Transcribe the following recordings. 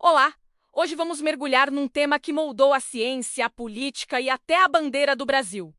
Olá! Hoje vamos mergulhar num tema que moldou a ciência, a política e até a bandeira do Brasil: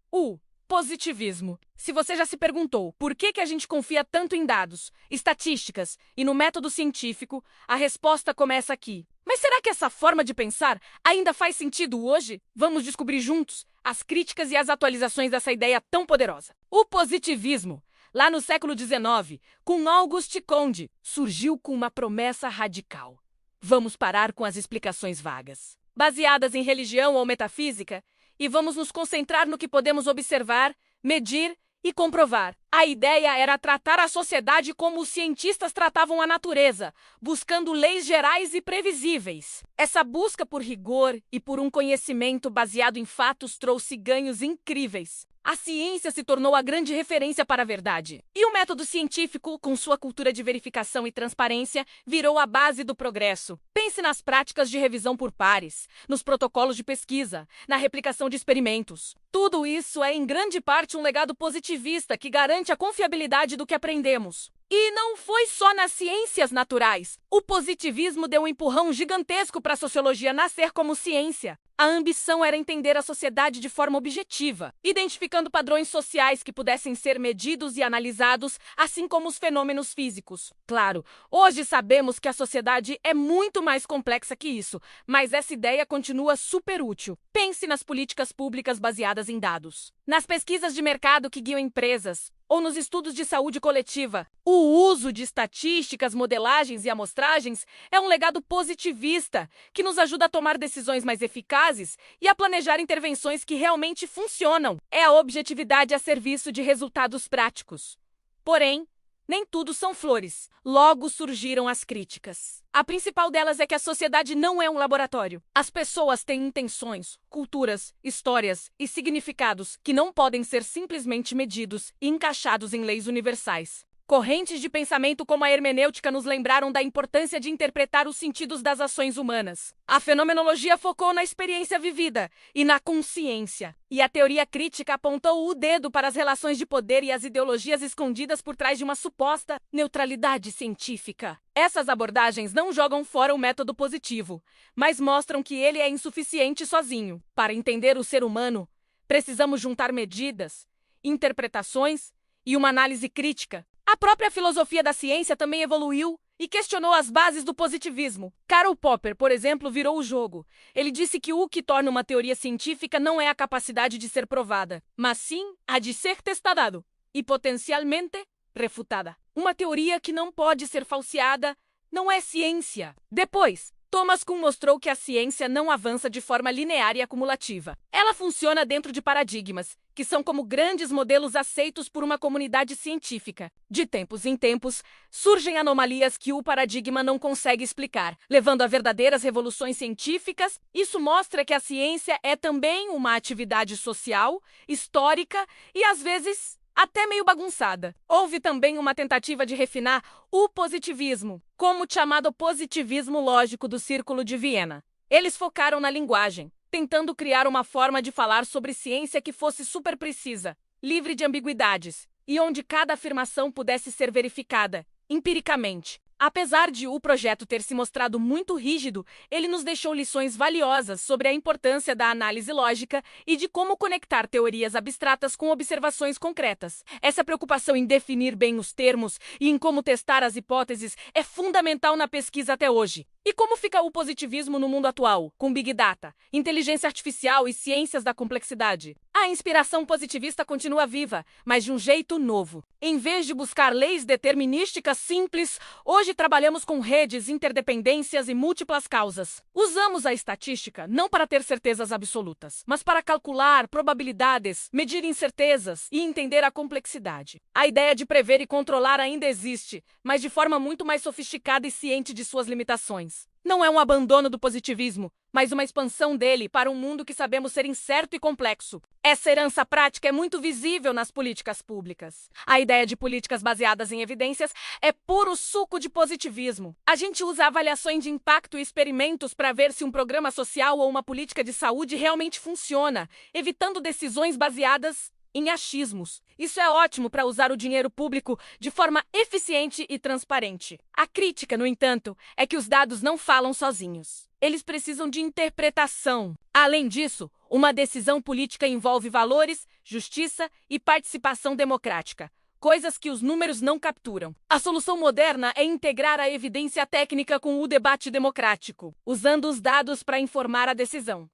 o positivismo. Se você já se perguntou por que a gente confia tanto em dados, estatísticas e no método científico, a resposta começa aqui. Mas será que essa forma de pensar ainda faz sentido hoje? Vamos descobrir juntos as críticas e as atualizações dessa ideia tão poderosa. O positivismo, lá no século XIX, com Auguste Comte, surgiu com uma promessa radical. Vamos parar com as explicações vagas, baseadas em religião ou metafísica, e vamos nos concentrar no que podemos observar, medir e comprovar. A ideia era tratar a sociedade como os cientistas tratavam a natureza, buscando leis gerais e previsíveis. Essa busca por rigor e por um conhecimento baseado em fatos trouxe ganhos incríveis. A ciência se tornou a grande referência para a verdade. E o método científico, com sua cultura de verificação e transparência, virou a base do progresso. Pense nas práticas de revisão por pares, nos protocolos de pesquisa, na replicação de experimentos. Tudo isso é, em grande parte, um legado positivista que garante a confiabilidade do que aprendemos. E não foi só nas ciências naturais. O positivismo deu um empurrão gigantesco para a sociologia nascer como ciência. A ambição era entender a sociedade de forma objetiva, identificando padrões sociais que pudessem ser medidos e analisados, assim como os fenômenos físicos. Claro, hoje sabemos que a sociedade é muito mais complexa que isso, mas essa ideia continua super útil. Pense nas políticas públicas baseadas em dados, nas pesquisas de mercado que guiam empresas, ou nos estudos de saúde coletiva. O uso de estatísticas, modelagens e amostragens é um legado positivista que nos ajuda a tomar decisões mais eficazes e a planejar intervenções que realmente funcionam. É a objetividade a serviço de resultados práticos. Porém, nem tudo são flores. Logo surgiram as críticas. A principal delas é que a sociedade não é um laboratório. As pessoas têm intenções, culturas, histórias e significados que não podem ser simplesmente medidos e encaixados em leis universais. Correntes de pensamento como a hermenêutica nos lembraram da importância de interpretar os sentidos das ações humanas. A fenomenologia focou na experiência vivida e na consciência. E a teoria crítica apontou o dedo para as relações de poder e as ideologias escondidas por trás de uma suposta neutralidade científica. Essas abordagens não jogam fora o método positivo, mas mostram que ele é insuficiente sozinho. Para entender o ser humano, precisamos juntar medidas, interpretações e uma análise crítica. A própria filosofia da ciência também evoluiu e questionou as bases do positivismo. Karl Popper, por exemplo, virou o jogo. Ele disse que o que torna uma teoria científica não é a capacidade de ser provada, mas sim a de ser testada e potencialmente refutada. Uma teoria que não pode ser falseada não é ciência. Depois, Thomas Kuhn mostrou que a ciência não avança de forma linear e acumulativa. Ela funciona dentro de paradigmas, que são como grandes modelos aceitos por uma comunidade científica. De tempos em tempos, surgem anomalias que o paradigma não consegue explicar, levando a verdadeiras revoluções científicas. Isso mostra que a ciência é também uma atividade social, histórica e, às vezes, até meio bagunçada. Houve também uma tentativa de refinar o positivismo, como o chamado positivismo lógico do Círculo de Viena. Eles focaram na linguagem, tentando criar uma forma de falar sobre ciência que fosse super precisa, livre de ambiguidades, e onde cada afirmação pudesse ser verificada empiricamente. Apesar de o projeto ter se mostrado muito rígido, ele nos deixou lições valiosas sobre a importância da análise lógica e de como conectar teorias abstratas com observações concretas. Essa preocupação em definir bem os termos e em como testar as hipóteses é fundamental na pesquisa até hoje. E como fica o positivismo no mundo atual, com Big Data, inteligência artificial e ciências da complexidade? A inspiração positivista continua viva, mas de um jeito novo. Em vez de buscar leis determinísticas simples, hoje trabalhamos com redes, interdependências e múltiplas causas. Usamos a estatística não para ter certezas absolutas, mas para calcular probabilidades, medir incertezas e entender a complexidade. A ideia de prever e controlar ainda existe, mas de forma muito mais sofisticada e ciente de suas limitações. Não é um abandono do positivismo, mas uma expansão dele para um mundo que sabemos ser incerto e complexo. Essa herança prática é muito visível nas políticas públicas. A ideia de políticas baseadas em evidências é puro suco de positivismo. A gente usa avaliações de impacto e experimentos para ver se um programa social ou uma política de saúde realmente funciona, evitando decisões baseadas em achismos. Isso é ótimo para usar o dinheiro público de forma eficiente e transparente. A crítica, no entanto, é que os dados não falam sozinhos. Eles precisam de interpretação. Além disso, uma decisão política envolve valores, justiça e participação democrática, coisas que os números não capturam. A solução moderna é integrar a evidência técnica com o debate democrático, usando os dados para informar a decisão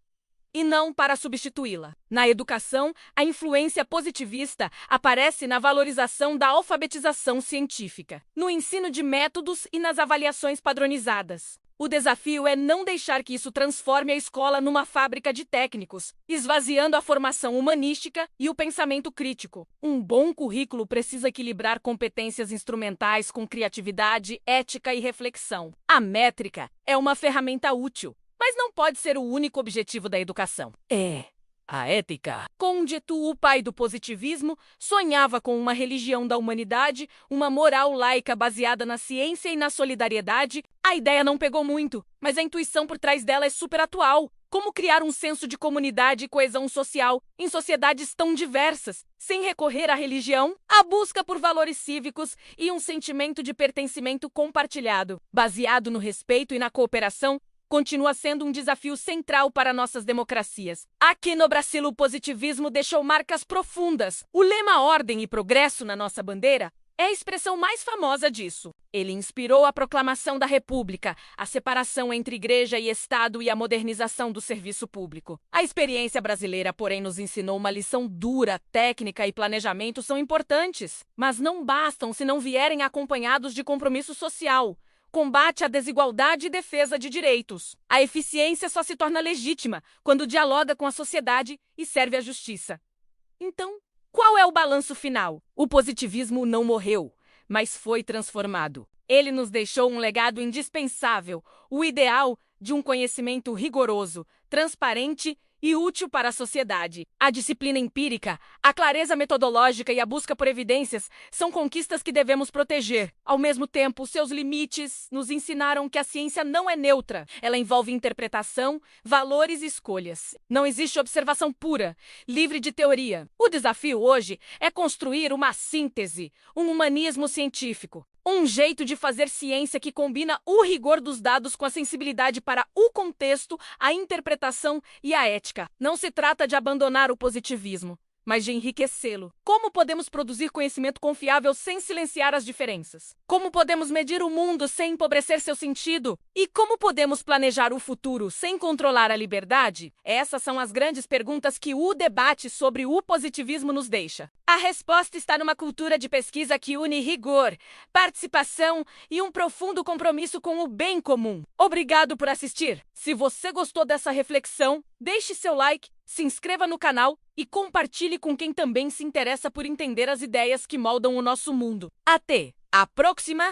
e não para substituí-la. Na educação, a influência positivista aparece na valorização da alfabetização científica, no ensino de métodos e nas avaliações padronizadas. O desafio é não deixar que isso transforme a escola numa fábrica de técnicos, esvaziando a formação humanística e o pensamento crítico. Um bom currículo precisa equilibrar competências instrumentais com criatividade, ética e reflexão. A métrica é uma ferramenta útil, mas não pode ser o único objetivo da educação. A ética. Condorcet, o pai do positivismo, sonhava com uma religião da humanidade, uma moral laica baseada na ciência e na solidariedade. A ideia não pegou muito, mas a intuição por trás dela é super atual. Como criar um senso de comunidade e coesão social em sociedades tão diversas, sem recorrer à religião? A busca por valores cívicos e um sentimento de pertencimento compartilhado, baseado no respeito e na cooperação, continua sendo um desafio central para nossas democracias. Aqui no Brasil, o positivismo deixou marcas profundas. O lema Ordem e Progresso na nossa bandeira é a expressão mais famosa disso. Ele inspirou a proclamação da República, a separação entre igreja e Estado e a modernização do serviço público. A experiência brasileira, porém, nos ensinou uma lição dura. Técnica e planejamento são importantes, mas não bastam se não vierem acompanhados de compromisso social, combate à desigualdade e defesa de direitos. A eficiência só se torna legítima quando dialoga com a sociedade e serve à justiça. Então, qual é o balanço final? O positivismo não morreu, mas foi transformado. Ele nos deixou um legado indispensável, o ideal de um conhecimento rigoroso, transparente e útil para a sociedade. A disciplina empírica, a clareza metodológica e a busca por evidências são conquistas que devemos proteger. Ao mesmo tempo, seus limites nos ensinaram que a ciência não é neutra. Ela envolve interpretação, valores e escolhas. Não existe observação pura, livre de teoria. O desafio hoje é construir uma síntese, um humanismo científico. Um jeito de fazer ciência que combina o rigor dos dados com a sensibilidade para o contexto, a interpretação e a ética. Não se trata de abandonar o positivismo, mas de enriquecê-lo. Como podemos produzir conhecimento confiável sem silenciar as diferenças? Como podemos medir o mundo sem empobrecer seu sentido? E como podemos planejar o futuro sem controlar a liberdade? Essas são as grandes perguntas que o debate sobre o positivismo nos deixa. A resposta está numa cultura de pesquisa que une rigor, participação e um profundo compromisso com o bem comum. Obrigado por assistir. Se você gostou dessa reflexão, deixe seu like, se inscreva no canal e compartilhe com quem também se interessa por entender as ideias que moldam o nosso mundo. Até a próxima!